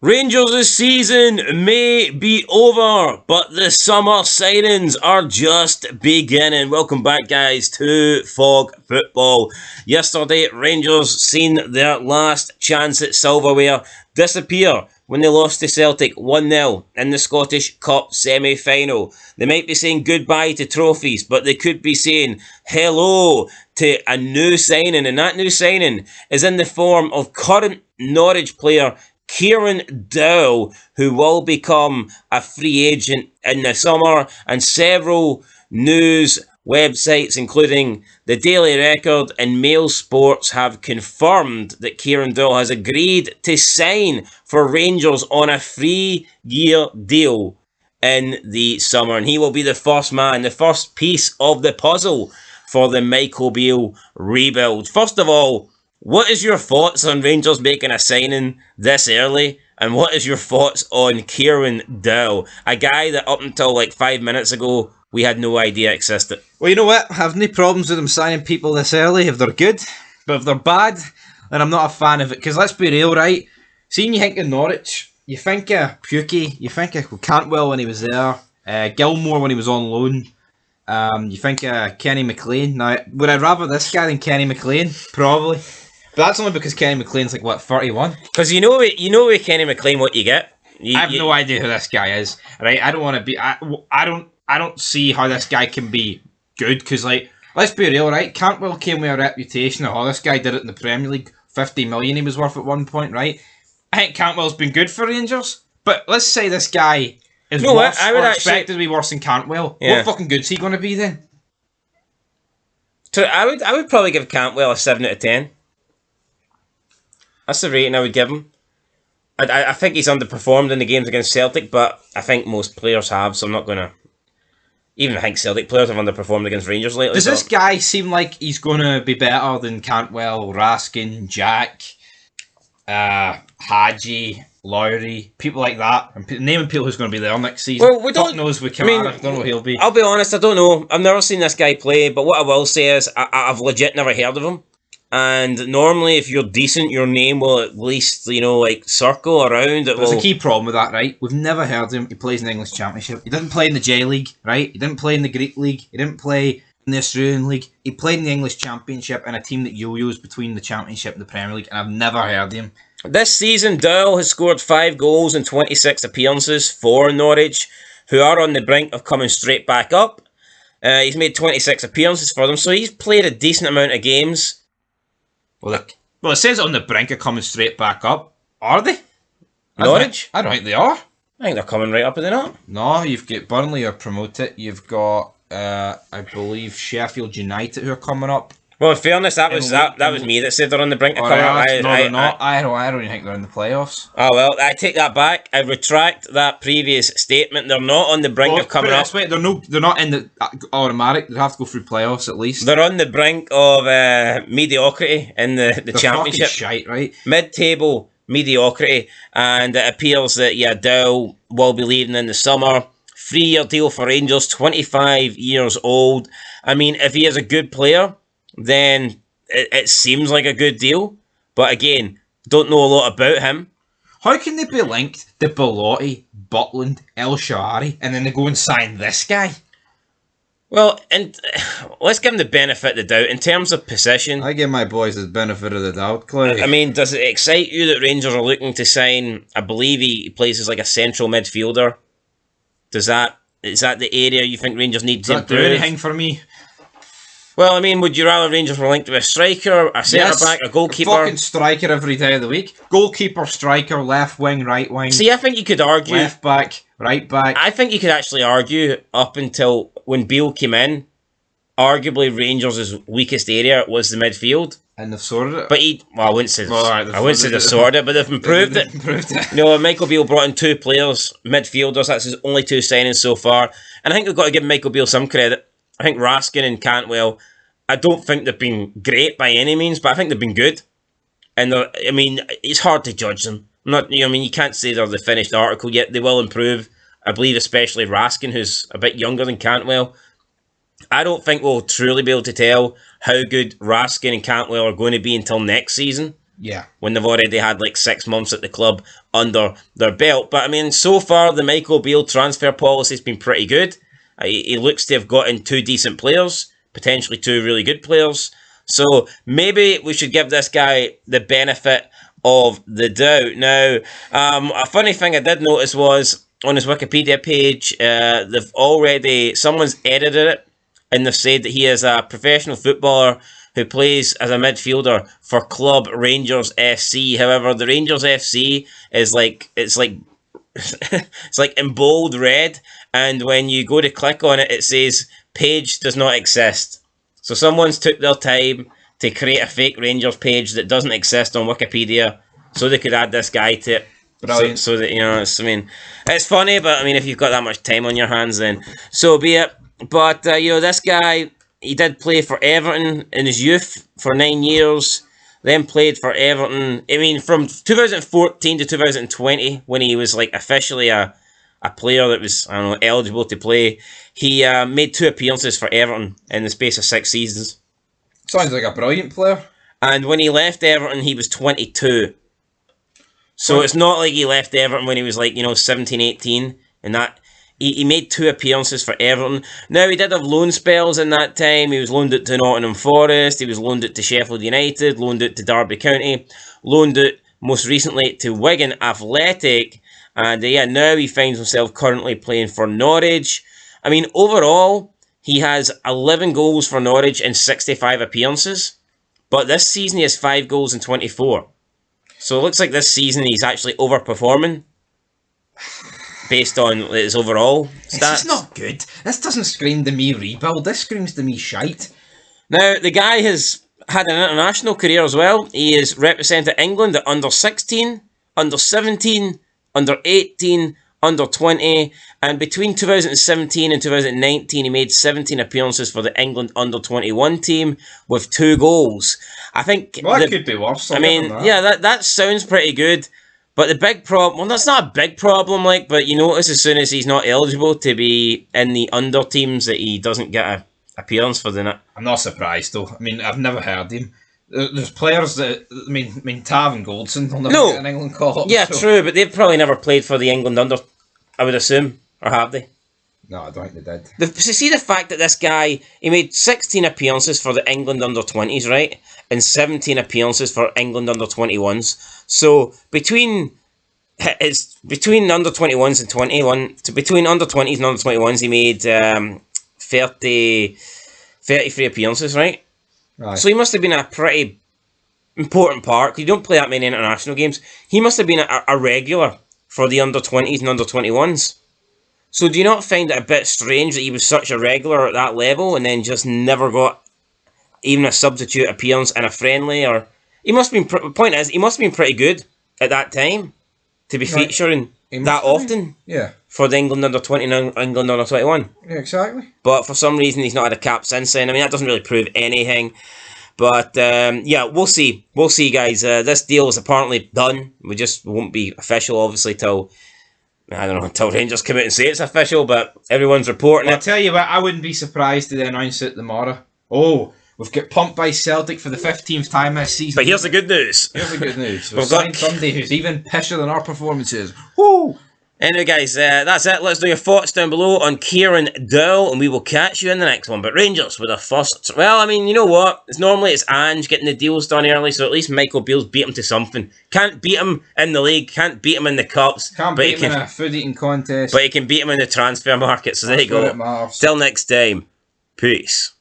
Rangers' season may be over, but the summer signings are just beginning. Welcome back, guys, to Fog Football. Yesterday, Rangers seen their last chance at silverware disappear when they lost to Celtic 1-0 in the Scottish Cup semi-final. They might be saying goodbye to trophies, but they could be saying hello to a new signing, and that new signing is in the form of current Norwich player Kieran Dowell, who will become a free agent in the summer, and several news websites, including the Daily Record and Mail Sports, have confirmed that Kieran Dowell has agreed to sign for Rangers on a 3-year deal in the summer, and he will be the first man, the first piece of the puzzle for the Michael Beale rebuild. First of all, what is your thoughts on Rangers making a signing this early? And what is your thoughts on Kieran Dowell, a guy that up until like 5 minutes ago we had no idea existed? Well, you know what? I have no problems with them signing people this early if they're good. But if they're bad, then I'm not a fan of it. Because let's be real, right? Seeing you think of Norwich, you think of Pukki, you think of Cantwell when he was there, Gilmore when he was on loan, you think of Kenny McLean. Now, would I rather this guy than Kenny McLean? Probably. But that's only because Kenny McLean's like, what, 31? Because you know with Kenny McLean what you get. I have no idea who this guy is, right? I don't want to be... I don't see how this guy can be good, because, like, let's be real, right? Cantwell came with a reputation of, oh, this guy did it in the Premier League. 50 million he was worth at one point, right? I think Cantwell's been good for Rangers, but let's say this guy is worse, I would expected to be worse than Cantwell. Yeah. What fucking good's he going to be then? So I would probably give Cantwell a 7 out of 10. That's the rating I would give him. I think he's underperformed in the games against Celtic, but I think most players have, so I'm not going to... Even I think Celtic players have underperformed against Rangers lately. Does this guy seem like he's going to be better than Cantwell, Raskin, Jack, Hadji, Lowry, people like that? I'm naming people who's going to be there next season. Well, we don't... Fuck knows with Kamara. I don't know who he'll be. I'll be honest, I don't know. I've never seen this guy play, but what I will say is I've legit never heard of him. And normally, if you're decent, your name will at least, like, circle around. There's a key problem with that, right? We've never heard him. He plays in the English Championship. He didn't play in the J League, right? He didn't play in the Greek League. He didn't play in the Australian League. He played in the English Championship and a team that yo-yos between the Championship and the Premier League, and I've never heard him. This season, Dowell has scored 5 goals in 26 appearances for Norwich, who are on the brink of coming straight back up. He's made 26 appearances for them, so he's played a decent amount of games. Well, it says on the brink of coming straight back up. Are they? Norwich? I don't think they are. I think they're coming right up, are they not? No, you've got Burnley who are promoted. You've got, I believe, Sheffield United who are coming up. Well, in fairness, that was me that said they're on the brink of coming up. No, they're not. I don't even think they're in the playoffs. Oh, well, I take that back. I retract that previous statement. They're not on the brink of coming up. They're not in the automatic. They have to go through playoffs at least. They're on the brink of mediocrity in the Championship. Fucking shite, right? Mid-table mediocrity. And it appears that, Dowell will be leaving in the summer. 3-year deal for Rangers, 25 years old. I mean, if he is a good player, then it seems like a good deal. But again, don't know a lot about him. How can they be linked to Belotti, Butland, El Shaarawy, and then they go and sign this guy? Well, and let's give him the benefit of the doubt. In terms of position... I give my boys the benefit of the doubt, Clay. I mean, does it excite you that Rangers are looking to sign... I believe he plays as like a central midfielder. Is that the area you think Rangers need to improve? Does that do anything for me? Well, I mean, would you rather Rangers were linked to a striker, a centre-back, a goalkeeper? A fucking striker every day of the week. Goalkeeper, striker, left wing, right wing. See, I think you could argue... Left back, right back. I think you could actually argue up until when Beale came in, arguably Rangers' weakest area was the midfield. And they've sorted it. But I wouldn't say they've sorted it, but they've improved it. Michael Beale brought in 2 players, midfielders. That's his only 2 signings so far. And I think we've got to give Michael Beale some credit. I think Raskin and Cantwell, I don't think they've been great by any means, but I think they've been good. And it's hard to judge them. You can't say they're the finished article yet. They will improve. I believe especially Raskin, who's a bit younger than Cantwell. I don't think we'll truly be able to tell how good Raskin and Cantwell are going to be until next season. Yeah. When they've already had like 6 months at the club under their belt. But I mean, so far the Michael Beale transfer policy has been pretty good. He looks to have gotten 2 decent players, potentially 2 really good players. So maybe we should give this guy the benefit of the doubt. Now, a funny thing I did notice was on his Wikipedia page, someone's edited it, and they've said that he is a professional footballer who plays as a midfielder for Club Rangers FC. However, the Rangers FC is it's like in bold red, and when you go to click on it, it says page does not exist. So someone's took their time to create a fake Rangers page that doesn't exist on Wikipedia, so they could add this guy to it. Brilliant. So that, it's funny, but I mean, if you've got that much time on your hands, then so be it. But this guy, he did play for Everton in his youth for 9 years, then played for Everton. I mean, from 2014 to 2020, when he was like officially a player that was, eligible to play, he made 2 appearances for Everton in the space of 6 seasons. Sounds like a brilliant player. And when he left Everton, he was 22. So it's not like he left Everton when he was 17, 18, and that. He made 2 appearances for Everton. Now, he did have loan spells in that time. He was loaned out to Nottingham Forest. He was loaned out to Sheffield United. Loaned out to Derby County. Loaned out, most recently, to Wigan Athletic. And, now he finds himself currently playing for Norwich. I mean, overall, he has 11 goals for Norwich in 65 appearances. But this season, he has 5 goals in 24. So it looks like this season he's actually overperforming based on his overall stats. This is not good. This doesn't scream to me rebuild. This screams to me shite. Now, the guy has had an international career as well. He has represented England at under 16, under 17, under 18, under 20, and between 2017 and 2019 he made 17 appearances for the England under 21 team with 2 goals. I think that could be worse. That sounds pretty good. But the big problem, well, that's not a big problem, but you notice as soon as he's not eligible to be in the under teams that he doesn't get an appearance for the. I'm not surprised though. I mean, I've never heard him. There's players that, I mean, Tav and Goldson will never get an England call up. Yeah, so. True, but they've probably never played for the England under, I would assume, or have they? No, I don't think they did. See the fact that this guy, he made 16 appearances for the England under 20s, right? And 17 appearances for England under 21s. So between under 21s and 21, between under 20s and under 21s, he made 33 appearances, right? Right. So he must have been a pretty important part. You don't play that many international games. He must have been a regular for the under 20s and under 21s. So do you not find it a bit strange that he was such a regular at that level and then just never got even a substitute appearance in a friendly? Or he must have been. Point is, he must have been pretty good at that time to be featuring that often. Yeah. For the England under 20 and England under 21. Yeah, exactly. But for some reason he's not had a cap since then. I mean, that doesn't really prove anything. But we'll see. We'll see, guys. This deal is apparently done. We just won't be official, obviously, till Rangers come out and say it's official, but everyone's reporting it. I'll tell you what, I wouldn't be surprised to announce it tomorrow. Oh, we've got pumped by Celtic for the 15th time this season. But here's the good news. We've signed somebody who's even pisser than our performances. Woo! Anyway, guys, that's it. Let's know your thoughts down below on Kieran Dowell, and we will catch you in the next one. But Rangers with a first. Well, I mean, you know what? Normally it's Ange getting the deals done early, so at least Michael Beale's beat him to something. Can't beat him in the league, can't beat him in the cups. Can't beat him in a food eating contest. But he can beat him in the transfer market, so there you go. Till next time. Peace.